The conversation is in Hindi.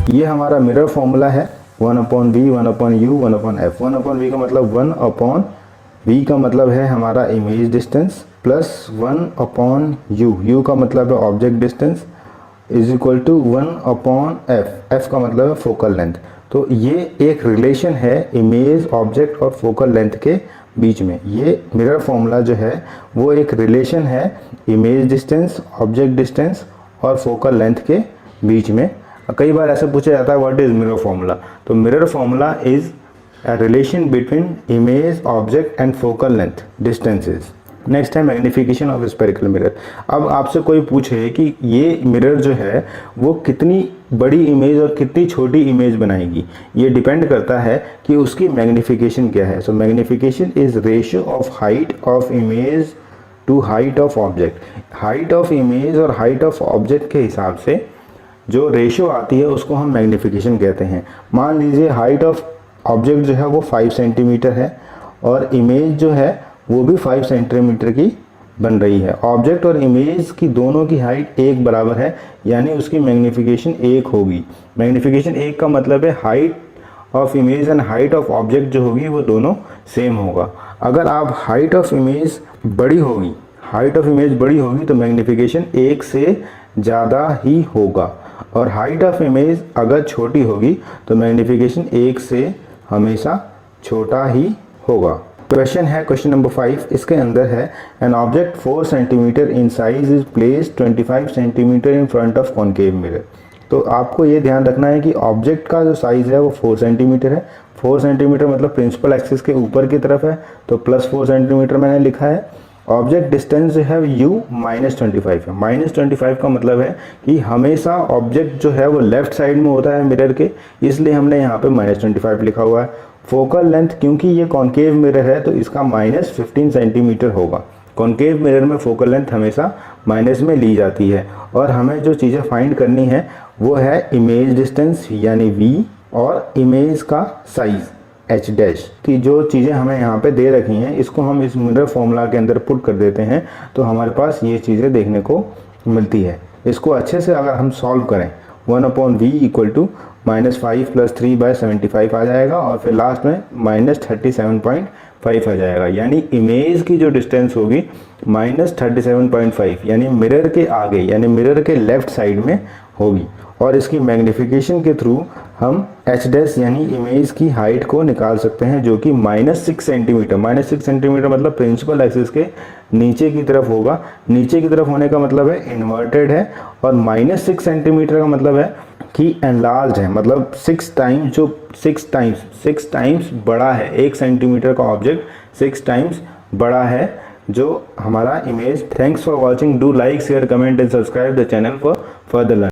ये हमारा मिरर फॉर्मूला है 1/v 1/u 1/f। 1/v का मतलब 1/v का मतलब है हमारा image distance plus 1/u, u का मतलब है object distance is equal to 1/f, f का मतलब है फोकल लेंथ। तो ये एक रिलेशन है इमेज, ऑब्जेक्ट और फोकल लेंथ के बीच में। ये मिरर फॉर्मूला जो है वो एक रिलेशन है इमेज डिस्टेंस, ऑब्जेक्ट डिस्टेंस और फोकल लेंथ के बीच में। कई बार ऐसा पूछा जाता है व्हाट इज मिरर फॉर्मूला। तो mirror formula is a relation between image, object and focal length distances. Next है मैग्निफिकेशन ऑफ स्फेरिकल मिरर। अब आपसे कोई पूछे कि ये मिरर जो है वो कितनी बड़ी इमेज और कितनी छोटी इमेज बनाएगी, ये डिपेंड करता है कि उसकी मैग्निफिकेशन क्या है। So magnification is ratio of height of image to height of object. Height of image और हाइट ऑफ ऑब्जेक्ट के हिसाब से जो रेशियो आती है उसको हम मैग्निफिकेशन कहते हैं। मान लीजिए हाइट ऑफ ऑब्जेक्ट जो है वो 5 सेंटीमीटर है और इमेज जो है वो भी 5 सेंटीमीटर की बन रही है। ऑब्जेक्ट और इमेज की दोनों की हाइट एक बराबर है, यानी उसकी मैग्निफिकेशन 1 होगी। मैग्निफिकेशन 1 का मतलब है height of image and height of object जो होगी वो दोनों सेम होगा। अगर आप हाइट ऑफ इमेज बड़ी होगी, हाइट ऑफ इमेज बड़ी होगी तो मैग्निफिकेशन 1 से ज़्यादा ही होगा, और हाइट ऑफ इमेज अगर छोटी होगी तो मैग्निफिकेशन 1 से हमेशा छोटा ही होगा। क्वेश्चन है क्वेश्चन नंबर 5। इसके अंदर है an object 4 centimetre in size is placed 25 centimetre in front of concave mirror. तो आपको ये ध्यान रखना है कि ऑब्जेक्ट का जो साइज़ है वो 4 सेंटीमीटर है। 4 सेंटीमीटर मतलब प्रिंसिपल एक्सिस के ऊपर की तरफ है, तो प्लस 4 सेंटीमीटर मैंने लिखा है। ऑब्जेक्ट डिस्टेंस जो है u -25 है। -25 का मतलब है कि हमेशा ऑब्जेक्ट जो है वो लेफ्ट साइड में होता है मिरर के, इसलिए हमने यहाँ पे -25 लिखा हुआ है। फोकल लेंथ, क्योंकि ये कॉनकेव मिरर है तो इसका -15 सेंटीमीटर होगा। कॉनकेव मिरर में फोकल लेंथ हमेशा माइनस में ली जाती है। और हमें जो चीज़ें फाइंड करनी है वो है इमेज डिस्टेंस यानी v और इमेज का साइज़ h डैश की। जो चीज़ें हमें यहाँ पे दे रखी हैं इसको हम इस मिरर फॉर्मूला के अंदर पुट कर देते हैं तो हमारे पास ये चीज़ें देखने को मिलती है। इसको अच्छे से अगर हम सॉल्व करें 1/v इक्वल टू -5 + 3/75 आ जाएगा और फिर लास्ट में -37.5 आ जाएगा। यानी इमेज की जो डिस्टेंस होगी -37.5 यानी मिरर के आगे यानी मिरर के लेफ्ट साइड में होगी। और इसकी मैग्निफिकेशन के थ्रू हम h डैश यानी इमेज की हाइट को निकाल सकते हैं जो कि -6 सेंटीमीटर। -6 सेंटीमीटर मतलब प्रिंसिपल एक्सिस के नीचे की तरफ होगा। नीचे की तरफ होने का मतलब है इन्वर्टेड है, और -6 सेंटीमीटर का मतलब है कि एनलार्ज्ड है, मतलब 6 टाइम्स, जो 6 टाइम्स बड़ा है। 1 सेंटीमीटर का ऑब्जेक्ट 6 टाइम्स बड़ा है जो हमारा image. Thanks for watching. Do like, share, comment and subscribe the channel for further learning.